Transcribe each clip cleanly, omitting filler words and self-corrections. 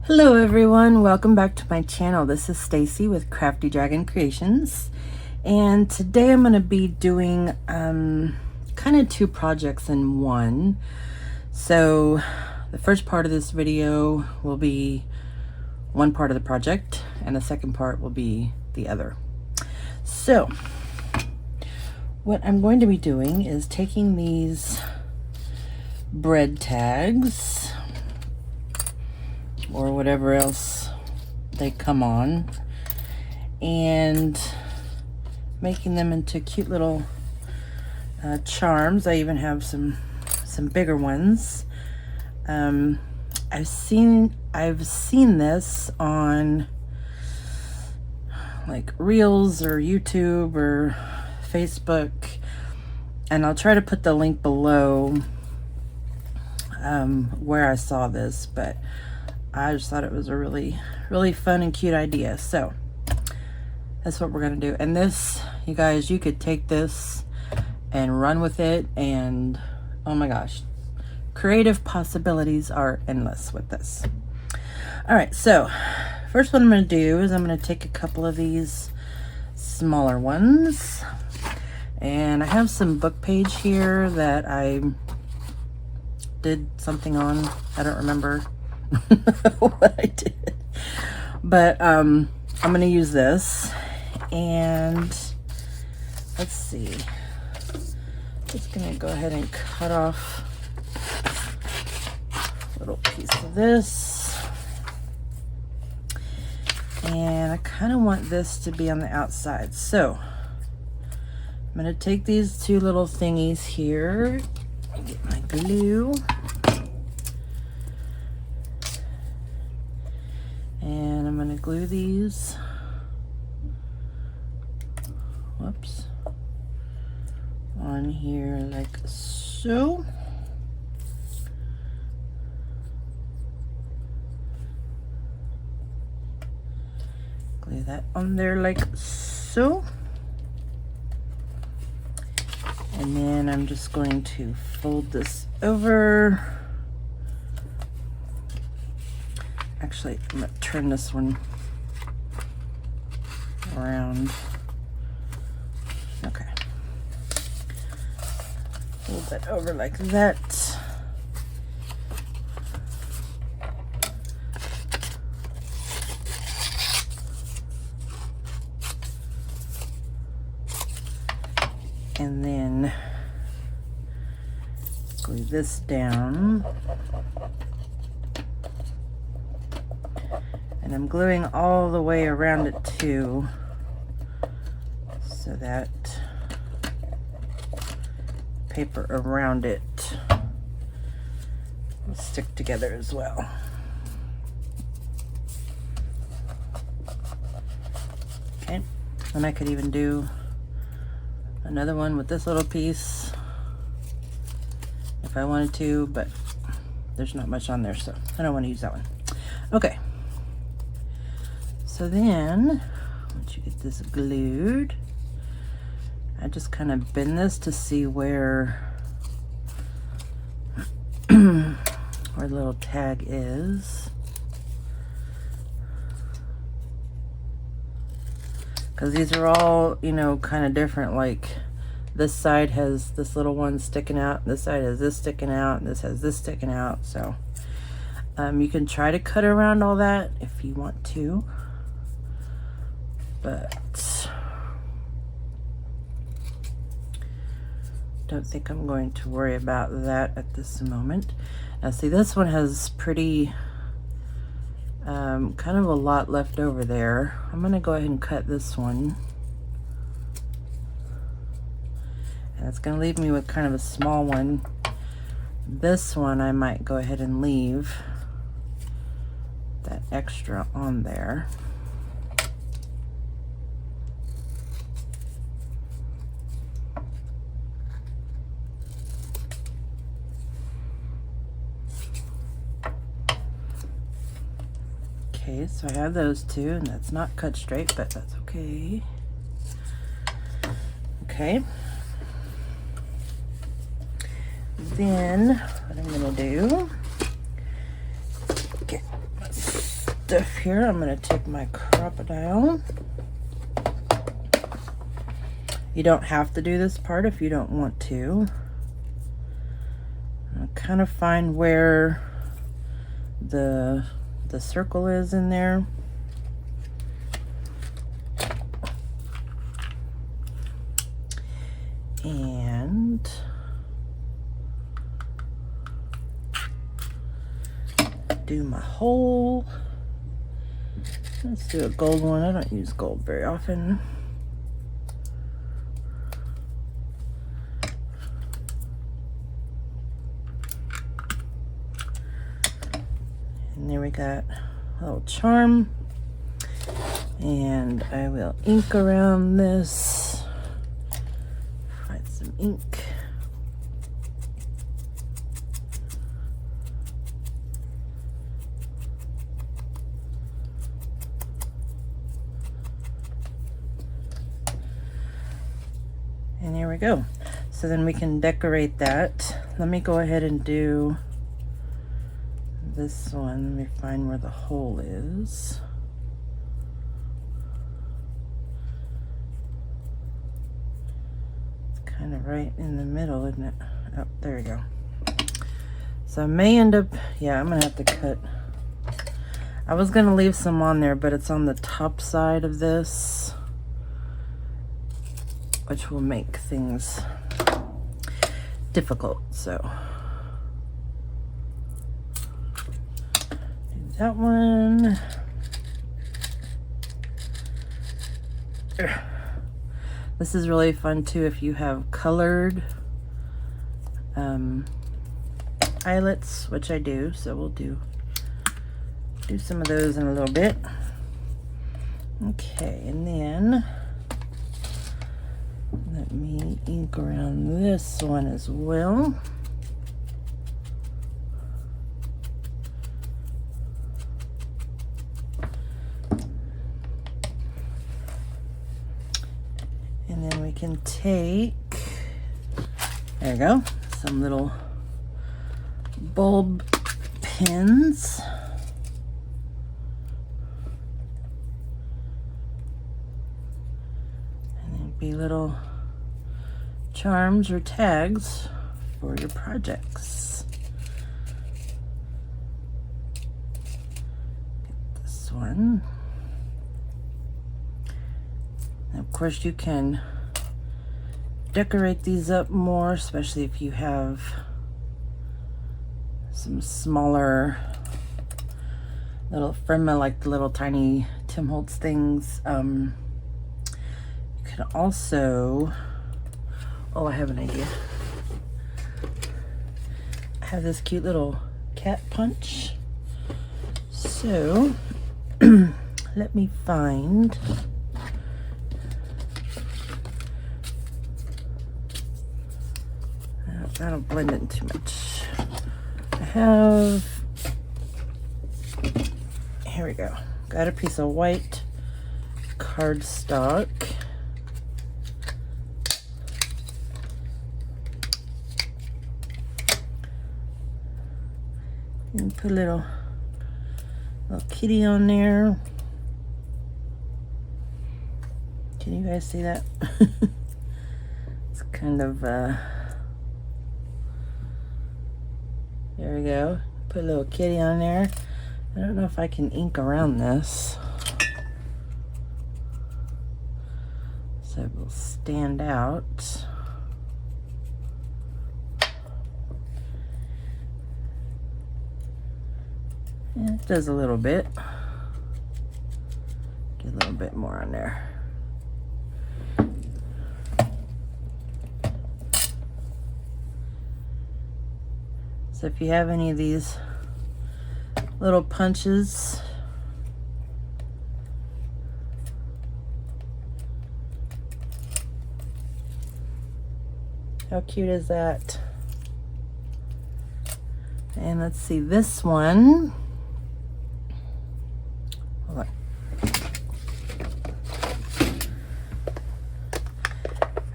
Hello everyone, welcome back to my channel. This is Stacy with Crafty Dragon Creations, and today I'm going to be doing kind of two projects in one. So the first part of this video will be one part of the project and the second part will be the other. So what I'm going to be doing is taking these bread tags or whatever else they come on and making them into cute little charms. I even have some bigger ones. I've seen this on like Reels or YouTube or Facebook, and I'll try to put the link below where I saw this, but I just thought it was a really fun and cute idea. So that's what we're gonna do. And this, you guys, you could take this and run with it, and oh my gosh, creative possibilities are endless with this. All right, so first what I'm gonna do is I'm gonna take a couple of these smaller ones, and I have some book page here that I did something on. I don't remember what I did, but I'm gonna use this, and let's see, just gonna go ahead and cut off a little piece of this, and I kind of want this to be on the outside. So I'm gonna take these two little thingies here, get my glue, and I'm going to glue these, whoops, on here like so. Glue that on there like so. And then I'm just going to fold this over. Actually, I'm going to turn this one around. Okay. Fold that over like that. And then glue this down. And I'm gluing all the way around it too, so that paper around it will stick together as well. Okay, and I could even do another one with this little piece if I wanted to, but there's not much on there, so I don't want to use that one. Okay. So then, once you get this glued, I just kind of bend this to see where where the little tag is. Because these are all, you know, kind of different. Like this side has this little one sticking out, this side has this sticking out, and this has this sticking out. So you can try to cut around all that if you want to. But don't think I'm going to worry about that at this moment. Now see, this one has pretty kind of a lot left over there. I'm gonna go ahead and cut this one, and it's gonna leave me with kind of a small one. This one I might go ahead and leave that extra on there. Okay, so I have those two, and that's not cut straight, but that's okay. Okay. Then what I'm gonna do, get my stuff here. I'm going to take my crocodile. You don't have to do this part if you don't want to. I'll kind of find where the circle is in there. And do my hole. Let's do a gold one. I don't use gold very often. And there we got a little charm. And I will ink around this. Find some ink. And here we go. So then we can decorate that. Let me go ahead and do this one. Let me find where the hole is. It's kind of right in the middle, isn't it? Oh, there we go. So I may end up, yeah, I'm gonna have to cut. I was gonna leave some on there, but it's on the top side of this, which will make things difficult. So do that one. This is really fun too if you have colored eyelets, which I do, so we'll do some of those in a little bit. Okay, and then let me ink around this one as well. And then we can take, there we go, some little bulb pins. Be little charms or tags for your projects. Get this one. And of course you can decorate these up more, especially if you have some smaller little from like the little tiny Tim Holtz things. Can also, oh, I have an idea. I have this cute little cat punch. So let me find, that'll blend in too much. I have, here we go. Got a piece of white cardstock. And put a little kitty on there. Can you guys see that? It's kind of there we go. Put a little kitty on there. I don't know if I can ink around this, so it will stand out. Yeah, it does a little bit. Get a little bit more on there. So if you have any of these little punches, how cute is that? And let's see this one.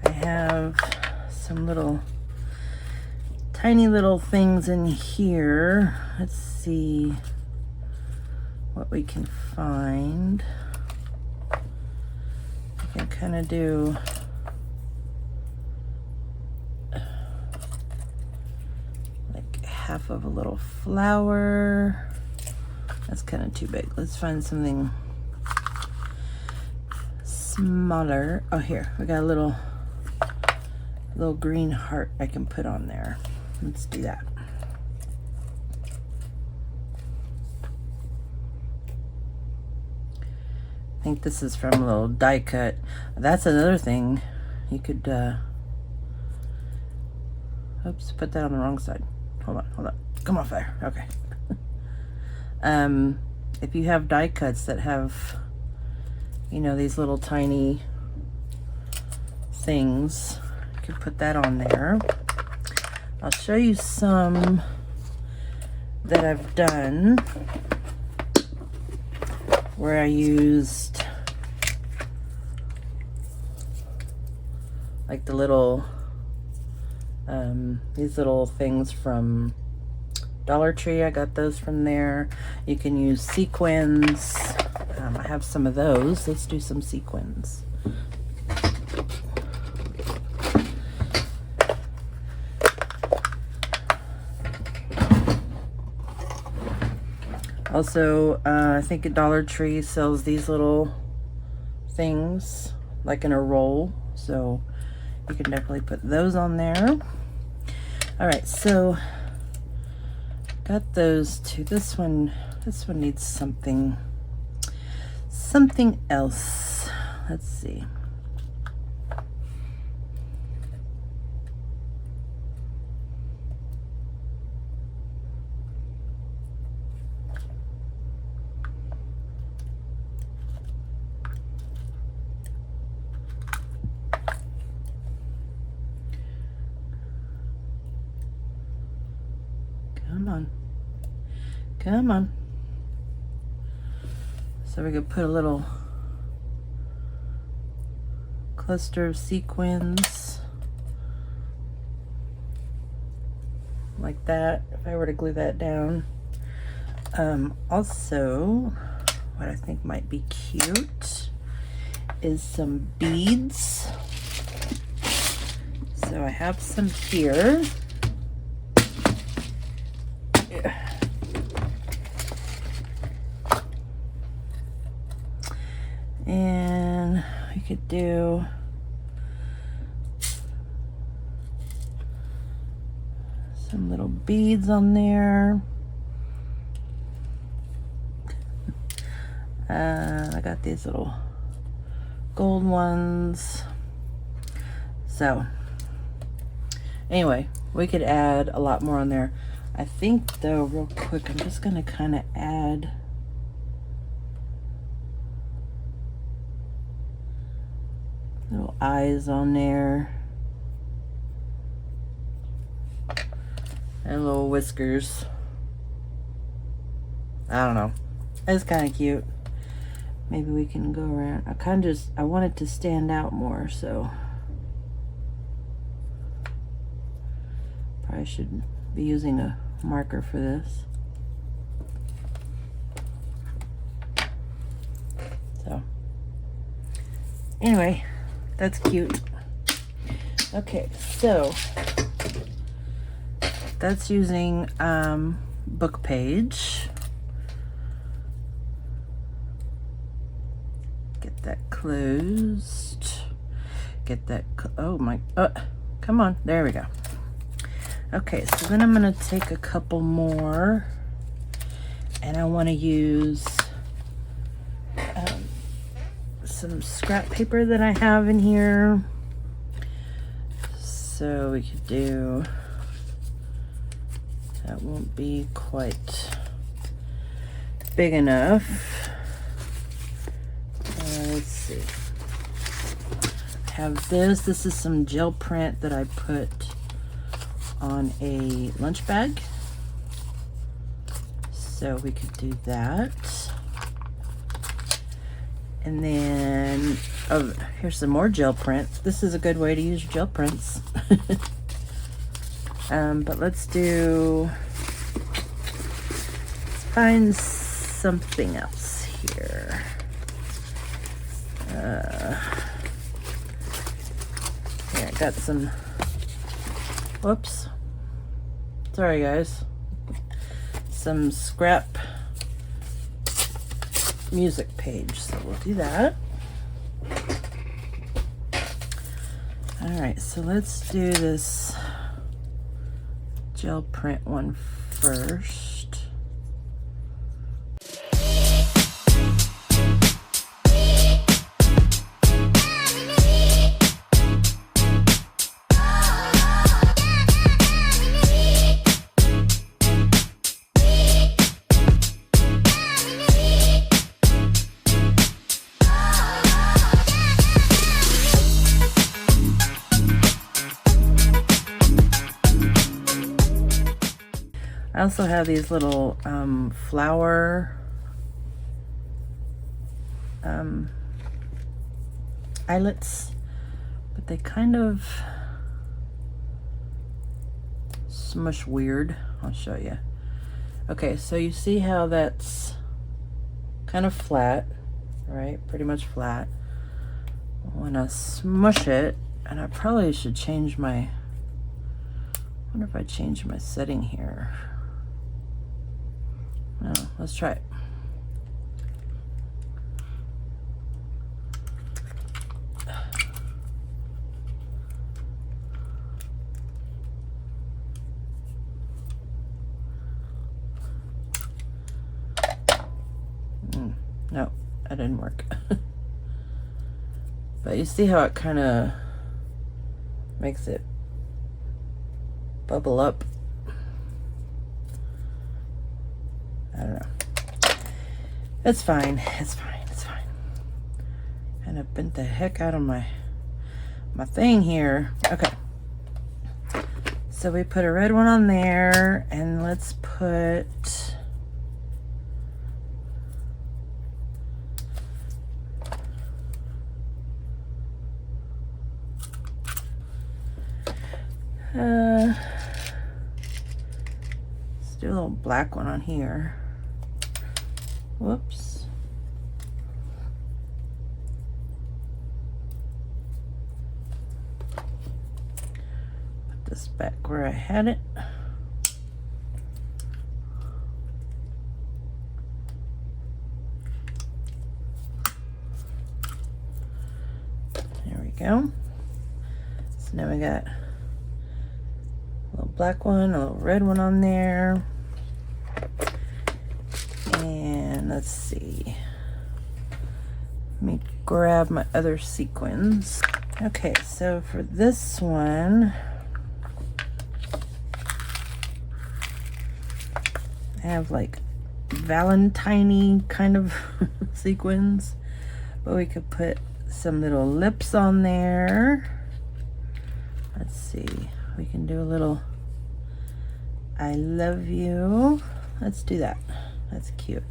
I have some little tiny little things in here. Let's see. what we can find. We can kind of do like half of a little flower. That's kind of too big. Let's find something smaller. Oh, here, we got a little green heart I can put on there. Let's do that. I think this is from a little die cut. That's another thing you could oops, put that on the wrong side. Hold on, come on, fire. Okay. If you have die cuts that have, you know, these little tiny things, you can put that on there. I'll show you some that I've done where I used like the little these little things from Dollar Tree. I got those from there. You can use sequins. I have some of those. Let's do some sequins. Also, I think at Dollar Tree sells these little things like in a roll, so you can definitely put those on there. All right, so got those two. This one needs something else. Let's see. Come on. So we could put a little cluster of sequins like that, if I were to glue that down. Also, what I think might be cute is some beads. So I have some here. And we could do some little beads on there. I got these little gold ones. So anyway, we could add a lot more on there. I think though, real quick, I'm just gonna kind of add little eyes on there and little whiskers. I don't know, it's kind of cute. Maybe we can go around. I want it to stand out more, so probably should be using a marker for this. So anyway, that's cute. Okay, so that's using book page. Get that closed. Get that, oh my, come on, there we go. Okay, so then I'm gonna take a couple more, and I want to use some scrap paper that I have in here. So we could do, that won't be quite big enough. Let's see. I have this. This is some gel print that I put on a lunch bag. So we could do that. And then, oh, here's some more gel print. This is a good way to use gel prints. But let's find something else here. Here, I got some, whoops, sorry guys, some scrap music page, so we'll do that. All right, so let's do this gel print one first. I also have these little flower eyelets, but they kind of smush weird. I'll show you. Okay, so you see how that's kind of flat, right? Pretty much flat. When I smush it, and I probably should change my, I wonder if I change my setting here. No, let's try it. No, that didn't work. But you see how it kind of makes it bubble up? I don't know. It's fine. It's fine. It's fine. Kind of bent the heck out of my thing here. Okay. So we put a red one on there, and let's put let's do a little black one on here. Whoops. Put this back where I had it. There we go. So now we got a little black one, a little red one on there. And let's see. Let me grab my other sequins. Okay, so for this one, I have like Valentine-y kind of sequins, but we could put some little lips on there. Let's see, we can do a little I love you. Let's do that. That's cute.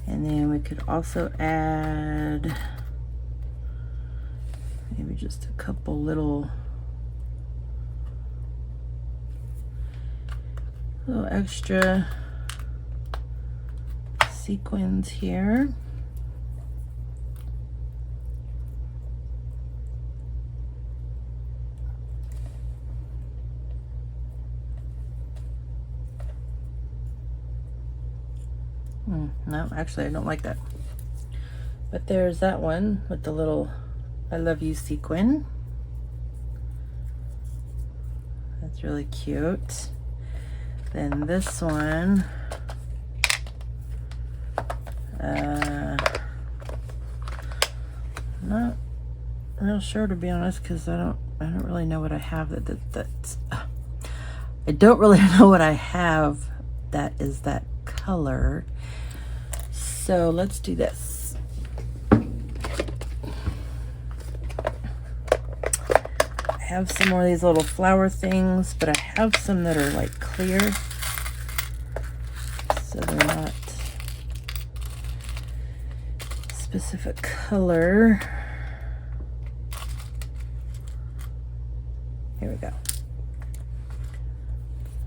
And then we could also add maybe just a couple little extra sequins here. No, actually I don't like that. But there's that one with the little I love you sequin. That's really cute. Then this one, not real sure, to be honest, because I don't really know what I have that's I don't really know what I have that is that color. So let's do this. I have some more of these little flower things, but I have some that are like clear, so they're not specific color. Here we go.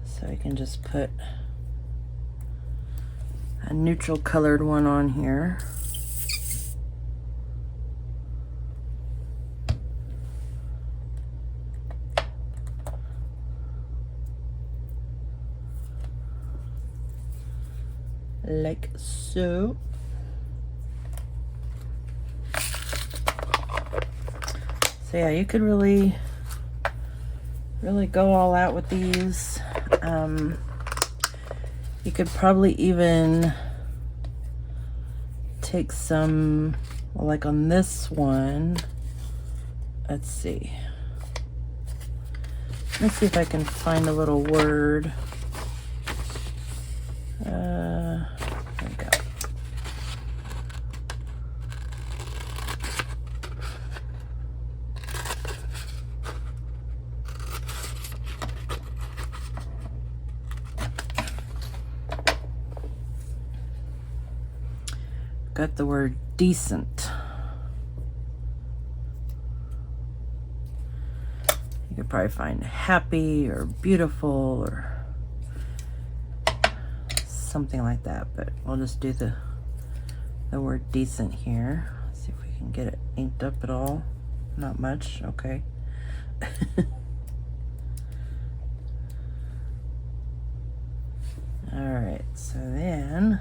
So I can just put a neutral colored one on here. Like so. So yeah, you could really go all out with these. You could probably even take some, well, like on this one, let's see. Let's see if I can find a little word. There we go. Got the word decent. You could probably find happy or beautiful or something like that, but we'll just do the word decent here. Let's see if we can get it inked up at all. Not much, okay. All right, so then,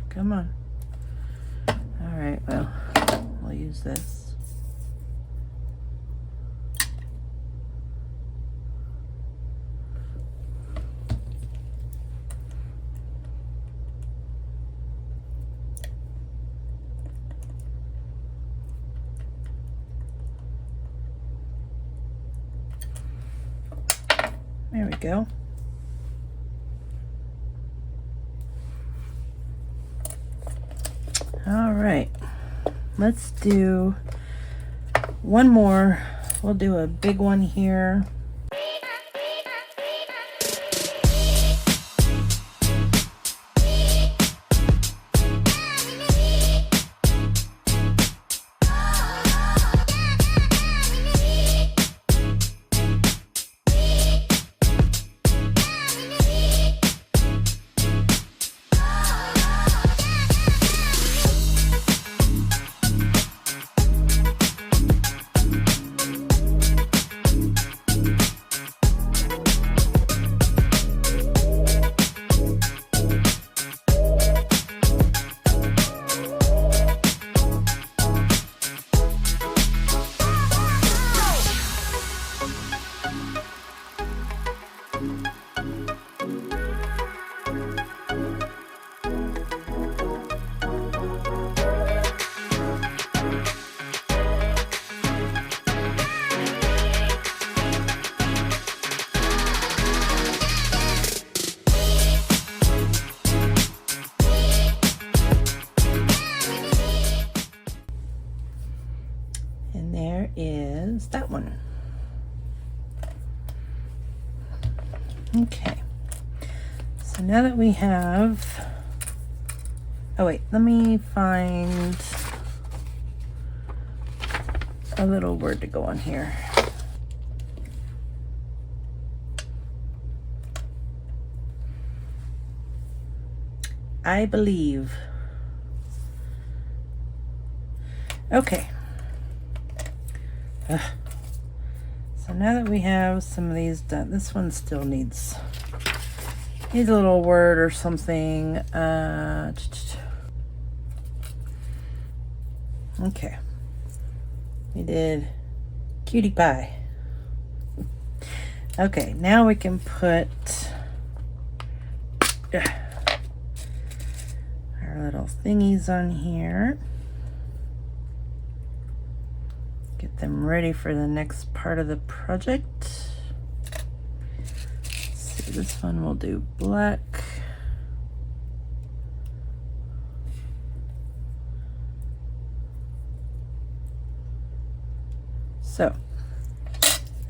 come on. All right, well, we'll use this. There we go. All right, let's do one more. We'll do a big one here. Is that one. Okay, so now that we have, oh wait, let me find a little word to go on here. I believe. Okay. So now that we have some of these done, this one still needs a little word or something. Okay, we did cutie pie. Okay, now we can put our little thingies on here. Get them ready for the next part of the project. Let's see, this one we'll do black. So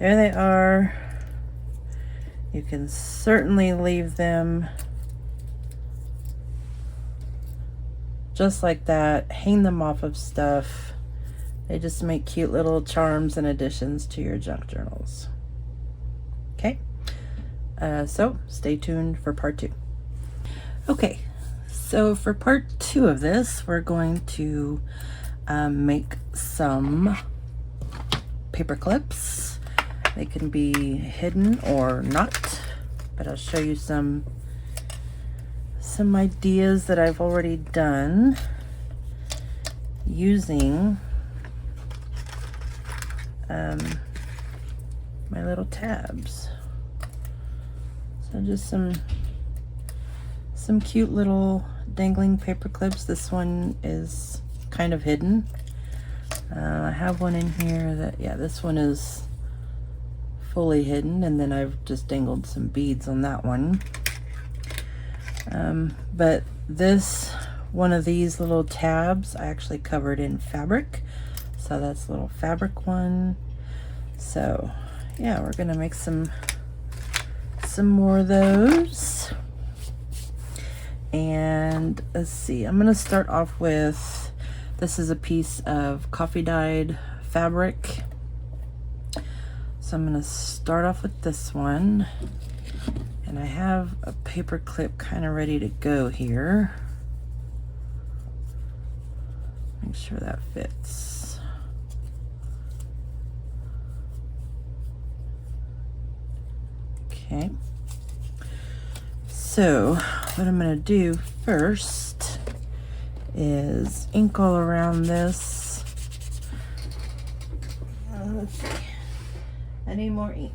there they are. You can certainly leave them just like that, hang them off of stuff. They just make cute little charms and additions to your junk journals. Okay, so stay tuned for part 2. Okay, so for part 2 of this, we're going to make some paper clips. They can be hidden or not, but I'll show you some ideas that I've already done using my little tabs. So just some cute little dangling paper clips. This one is kind of hidden. I have one in here that, yeah, this one is fully hidden, and then I've just dangled some beads on that one. But this one of these little tabs I actually covered in fabric, so that's a little fabric one. So yeah, we're gonna make some more of those. And let's see, I'm gonna start off with, this is a piece of coffee dyed fabric. So I'm gonna start off with this one, and I have a paper clip kind of ready to go here. Make sure that fits. Okay. So what I'm gonna do first is ink all around this. Let's see. I need more ink.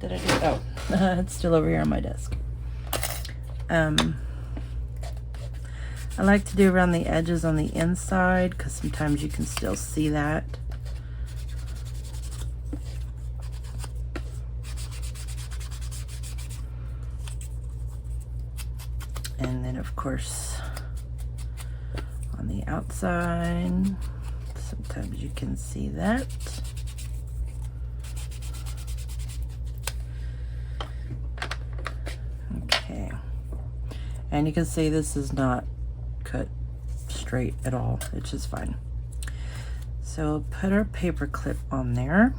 Did I do? Oh, it's still over here on my desk. I like to do around the edges on the inside because sometimes you can still see that. And then of course on the outside, sometimes you can see that. Okay, and you can see this is not cut straight at all, which is fine. So put our paper clip on there.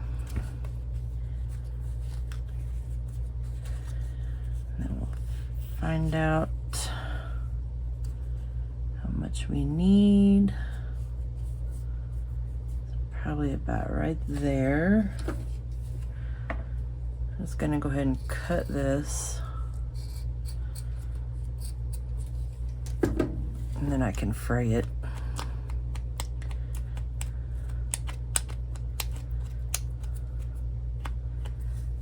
And then we'll find out how much we need. Probably about right there. I'm just gonna go ahead and cut this, and then I can fray it.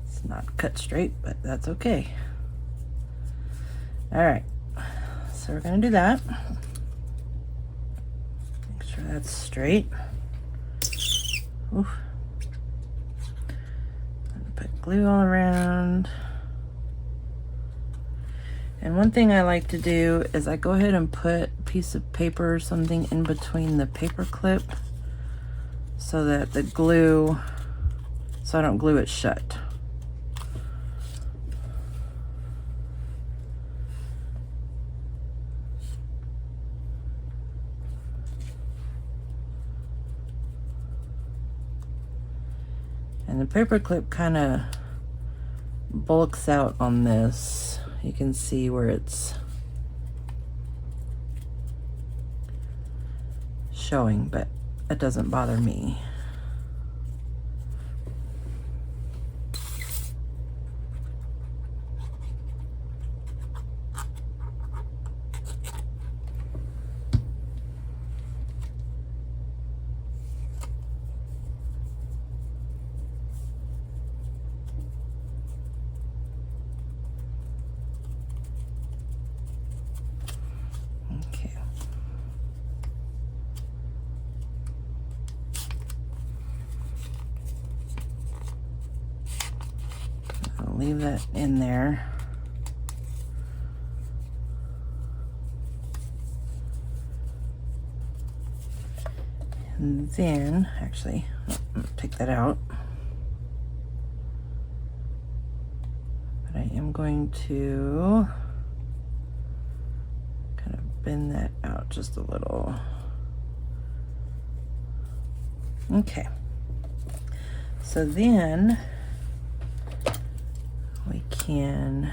It's not cut straight, but that's okay. All right, so we're gonna do that. Make sure that's straight. Oof. Put glue all around. And one thing I like to do is I go ahead and put a piece of paper or something in between the paper clip so that the glue, so I don't glue it shut. And the paper clip kind of bulks out on this. You can see where it's showing, but that doesn't bother me. Leave that in there. And then, actually, take that out. But I am going to kind of bend that out just a little. Okay. So then we can,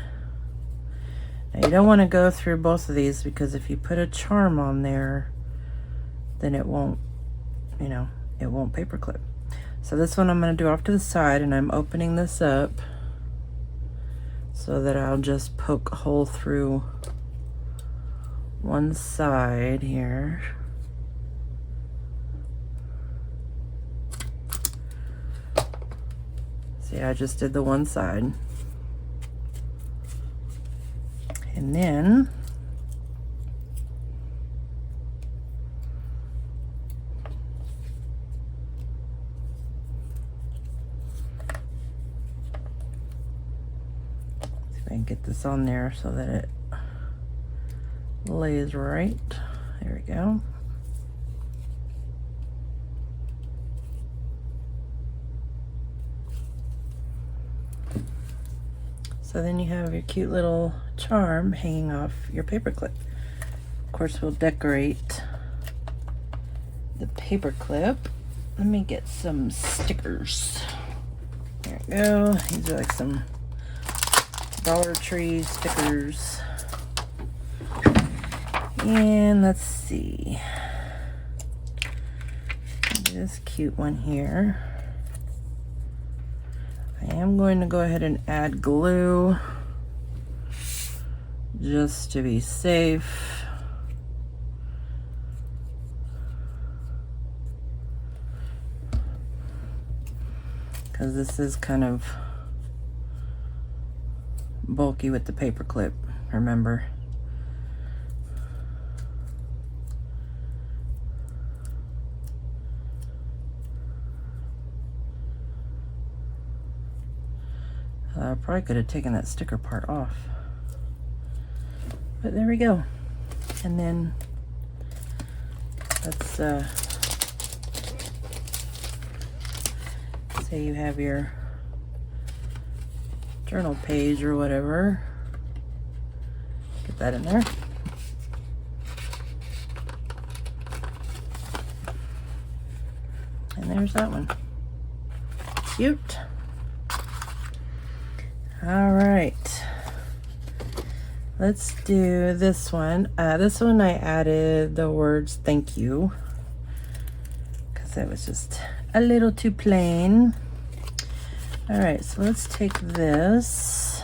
now you don't want to go through both of these, because if you put a charm on there, then it won't, you know, it won't paper clip. So this one I'm going to do off to the side, and I'm opening this up so that I'll just poke a hole through one side here. See, I just did the one side. And then see if I can get this on there so that it lays right. There we go. So then you have your cute little charm hanging off your paper clip. Of course, we'll decorate the paper clip. Let me get some stickers. There we go. These are like some Dollar Tree stickers. And let's see. This cute one here. I am going to go ahead and add glue just to be safe. Because this is kind of bulky with the paper clip, remember. I probably could have taken that sticker part off, but there we go. And then let's say you have your journal page or whatever, get that in there. And there's that one. Cute. All right, let's do this one. This one I added the words thank you because it was just a little too plain. All right, so let's take this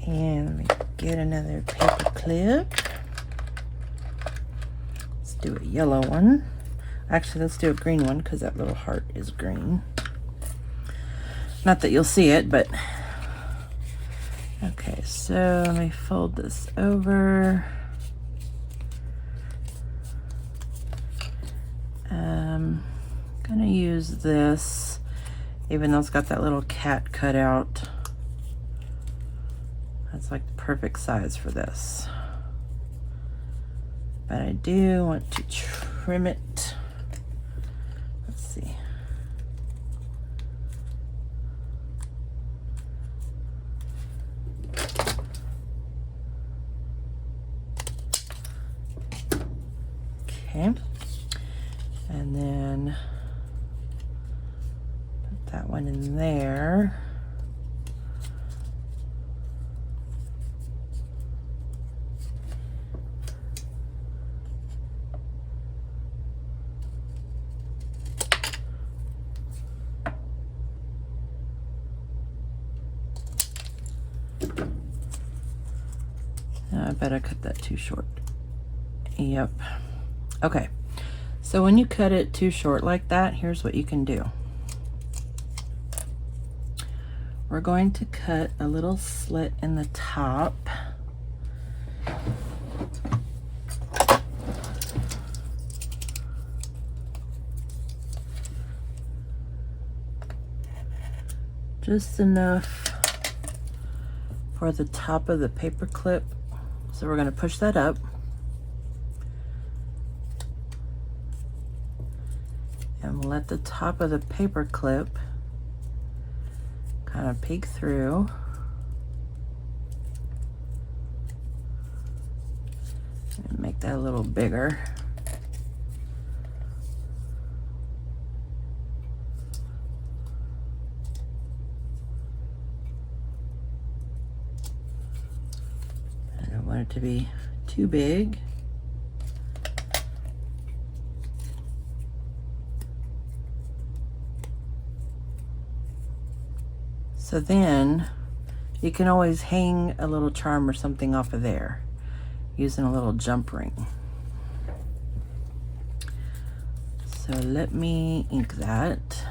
and let me get another paper clip. Let's do a yellow one. Actually, let's do a green one because that little heart is green. Not that you'll see it, but okay, so let me fold this over. Gonna use this, even though it's got that little cat cut out. That's like the perfect size for this. But I do want to trim it. Let's see. Okay, and then put that one in there. I bet I cut that too short. Yep. Okay, so when you cut it too short like that, here's what you can do. We're going to cut a little slit in the top. Just enough for the top of the paper clip. So we're going to push that up. And we'll let the top of the paper clip kind of peek through. And make that a little bigger. I don't want it to be too big. So then you can always hang a little charm or something off of there using a little jump ring. So let me ink that.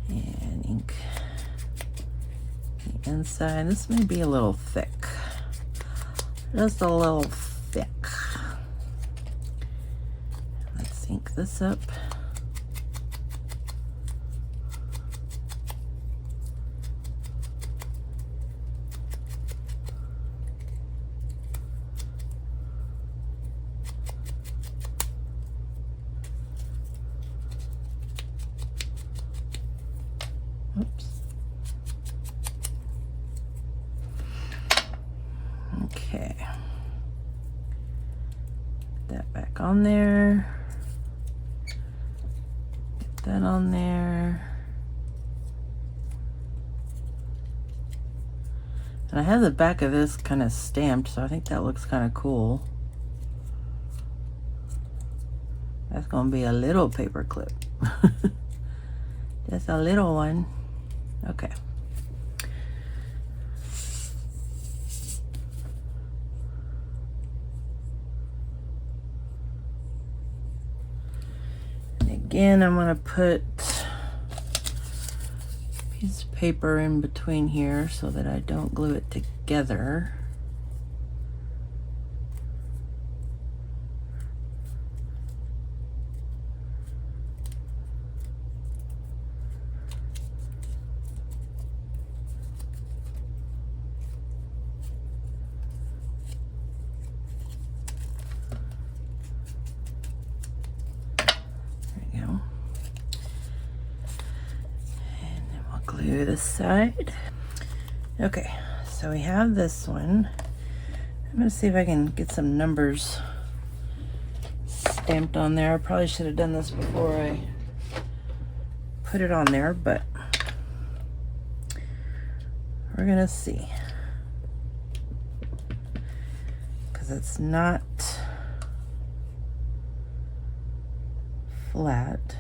And ink the inside. This may be a little thick. Just a little thick. Let's ink this up. Oops. Okay. Get that back on there. Get that on there. And I have the back of this kind of stamped, so I think that looks kind of cool. That's gonna be a little paper clip. Just a little one. Okay. And again, I'm going to put a piece of paper in between here so that I don't glue it together. Glue this side. Okay, so we have this one. I'm gonna see if I can get some numbers stamped on there. I probably should have done this before I put it on there, but we're gonna see. Because it's not flat.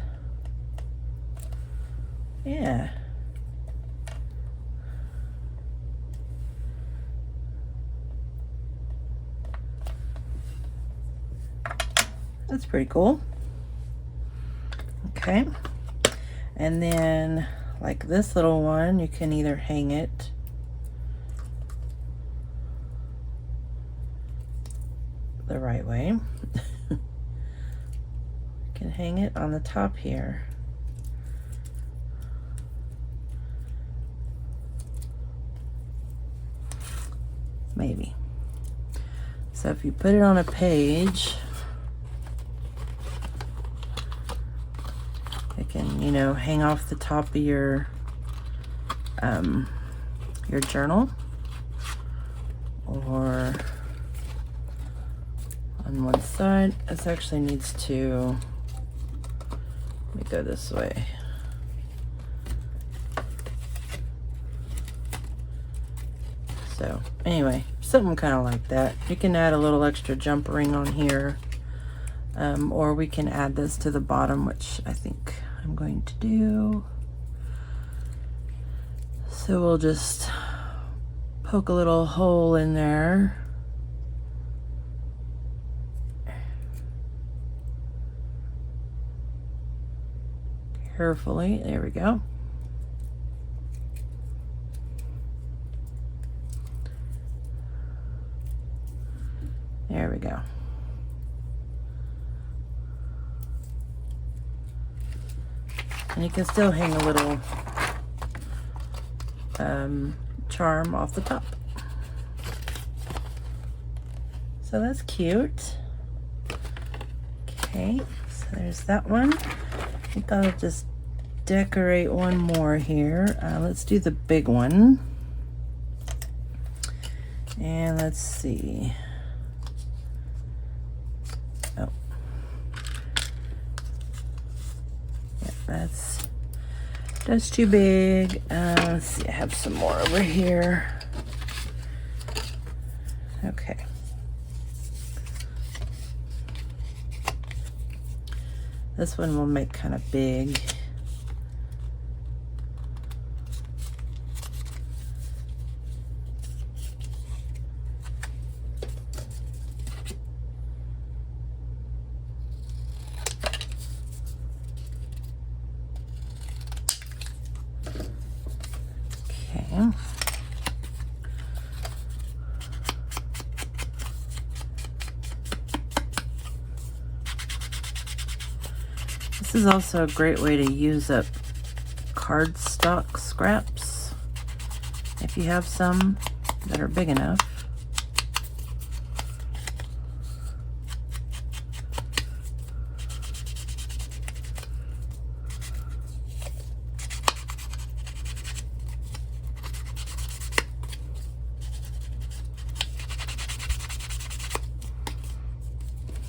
Yeah. That's pretty cool. Okay. And then like this little one, you can either hang it the right way. You can hang it on the top here. Maybe. So if you put it on a page, it can, you know, hang off the top of your journal, or on one side. This actually needs to, let me go this way. So anyway, something kind of like that. You can add a little extra jump ring on here, or we can add this to the bottom, which I think I'm going to do. So we'll just poke a little hole in there. Carefully, there we go. There we go. And you can still hang a little charm off the top. So that's cute. Okay, so there's that one. I think I'll just decorate one more here. Let's do the big one. And let's see. Oh. Yeah, that's too big. Let's see, I have some more over here. Okay. This one will make kind of big. Okay. This is also a great way to use up cardstock scraps if you have some that are big enough.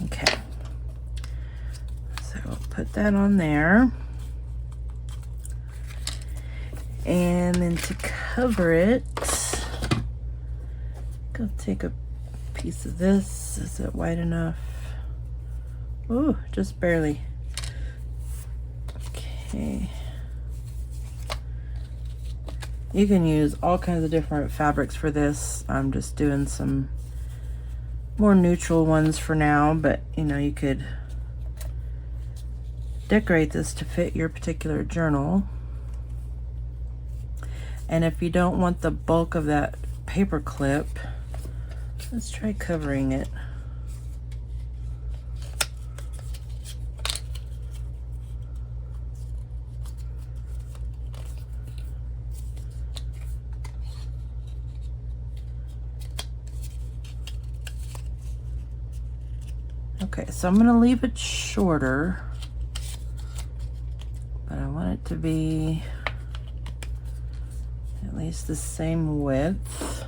Okay. Put that on there, and then to cover it, I'll take a piece of this. Is it wide enough? Oh, just barely. Okay. You can use all kinds of different fabrics for this. I'm just doing some more neutral ones for now, but you know, you could decorate this to fit your particular journal. And if you don't want the bulk of that paper clip, let's try covering it. Okay, so I'm gonna leave it shorter, but I want it to be at least the same width.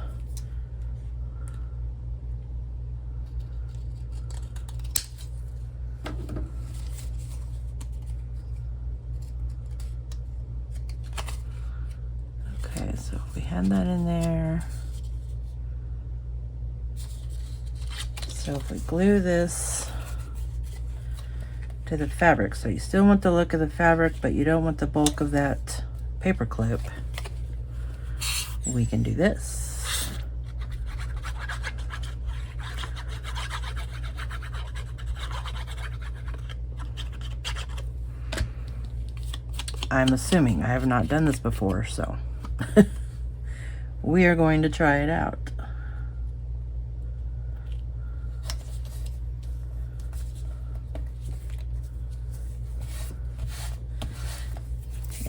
Okay, so we had that in there. So if we glue this to the fabric, so you still want the look of the fabric, but you don't want the bulk of that paper clip, we can do this. I'm assuming I have not done this before, so we are going to try it out.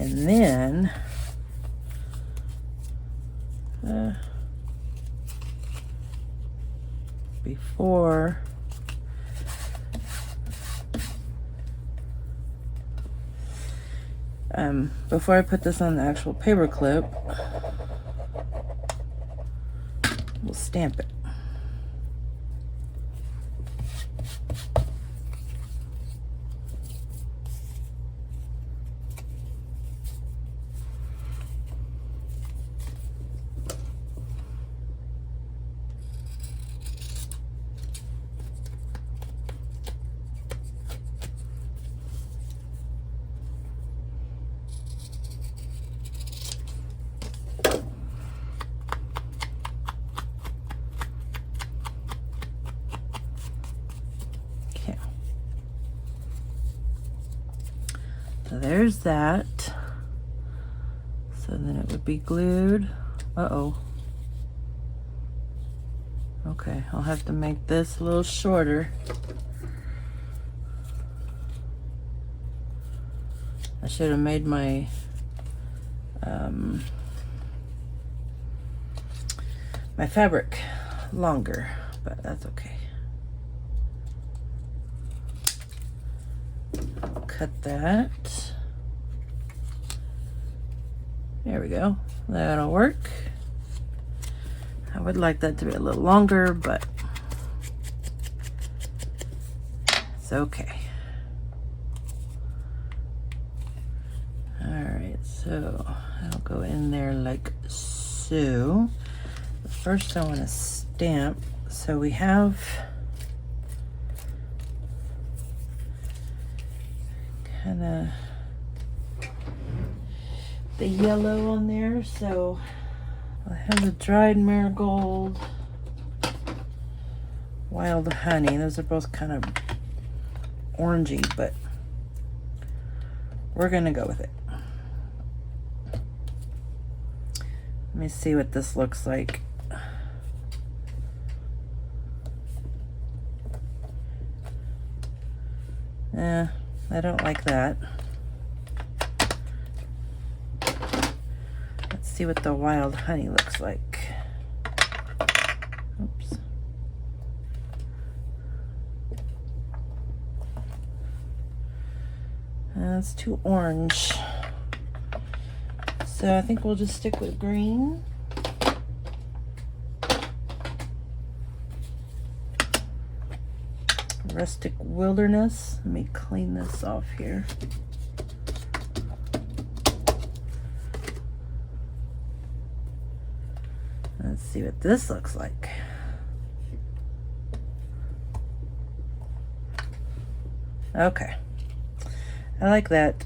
And then before I put this on the actual paper clip, we'll stamp it. So there's that. So then it would be glued. Uh-oh. Okay, I'll have to make this a little shorter. I should have made my my fabric longer, but that's okay. cut that. There we go. That'll work. I would like that to be a little longer, but it's okay. Alright, so I'll go in there like so. First I want to stamp. So we have kind of the yellow on there, so I have the dried marigold, wild honey. Those are both kind of orangey, but we're gonna go with it. Let me see what this looks like. I don't like that. Let's see what the wild honey looks like. Oops. That's too orange. So I think we'll just stick with green. Rustic Wilderness. Let me clean this off here. Let's see what this looks like. Okay. I like that.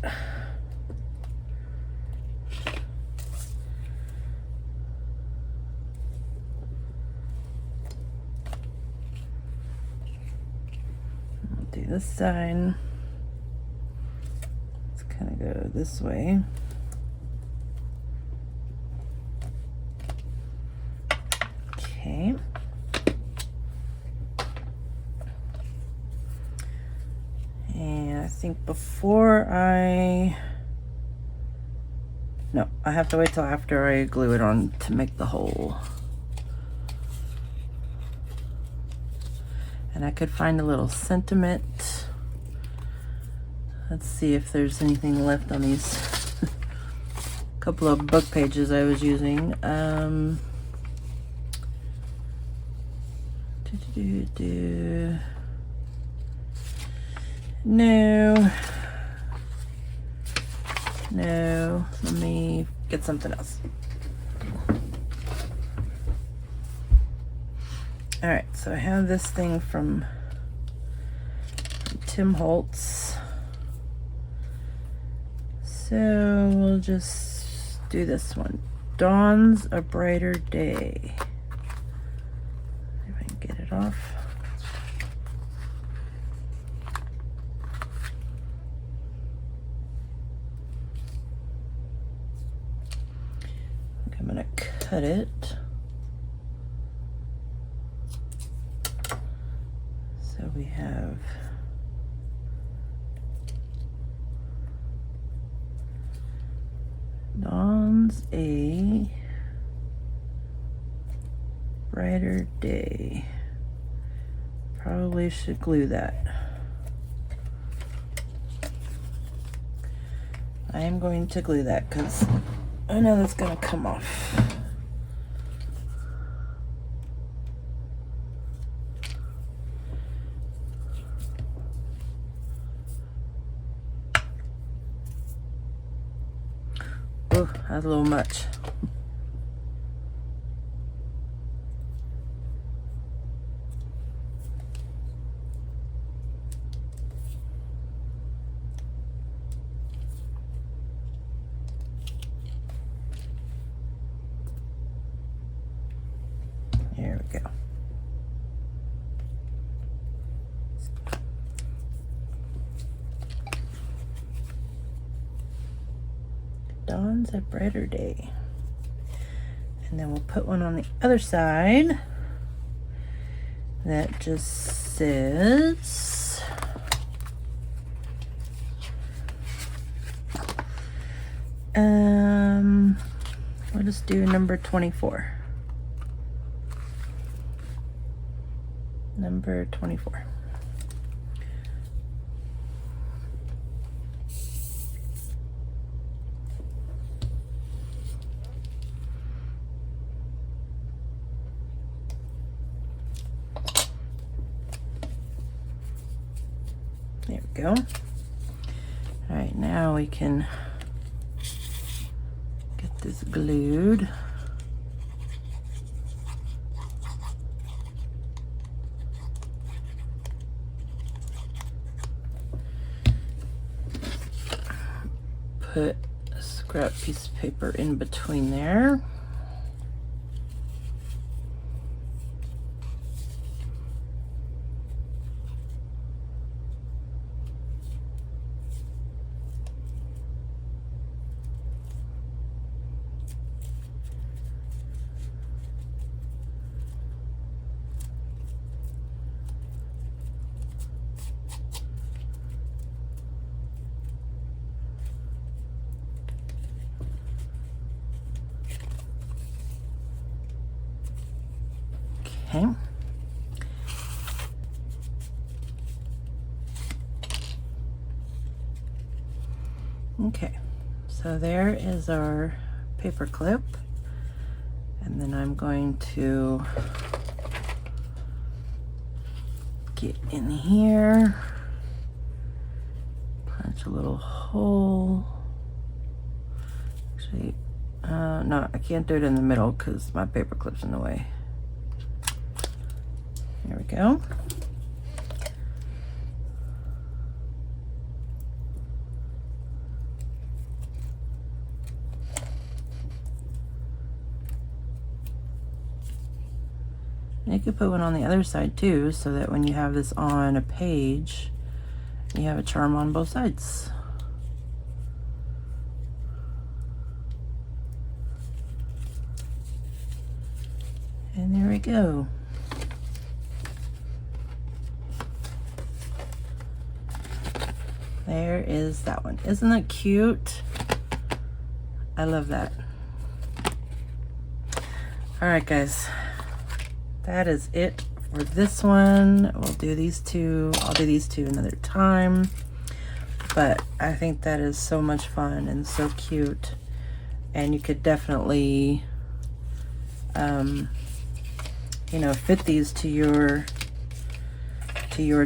Do this side. Let's kind of go this way. Okay. And I think before I have to wait till after I glue it on to make the hole. And I could find a little sentiment. Let's see if there's anything left on these couple of book pages I was using. No, let me get something else. All right, so I have this thing from Tim Holtz. So we'll just do this one. Dawn's a Brighter Day. If I can get it off. I think I'm gonna cut it. So we have Dawn's a Brighter Day. Probably should glue that. I am going to glue that because I know that's going to come off. Oh, that's a little much. There we go. Dawn's a Brighter Day. And then we'll put one on the other side that just says we'll just do number 24. Number 24. go. All right, now we can get this glued. Put a scrap piece of paper in between there. Okay. Okay, so there is our paper clip, and then I'm going to get in here, punch a little hole. Actually, no, I can't do it in the middle because my paper clip's in the way. There we go. And you could put one on the other side too, so that when you have this on a page, you have a charm on both sides. And there we go. There is that one. Isn't that cute? I love that. All right, guys. That is it for this one. We'll do these two. I'll do these two another time. But I think that is so much fun and so cute. And you could definitely, you know, fit these to your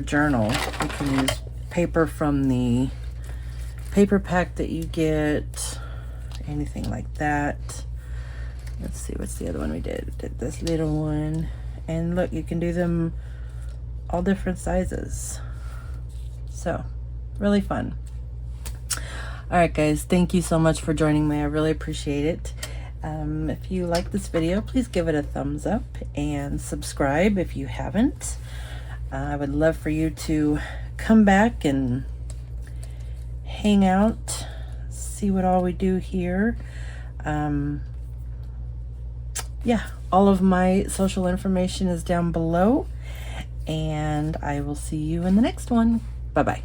journal. You can use paper from the paper pack that you get, anything like that. Let's see, what's the other one we did? Did this little one. And look, you can do them all different sizes. So, really fun. All right, guys, thank you so much for joining me. I really appreciate it. If you like this video, please give it a thumbs up and subscribe if you haven't. I would love for you to come back and hang out, see what all we do here. Yeah, all of my social information is down below, and I will see you in the next one. Bye-bye.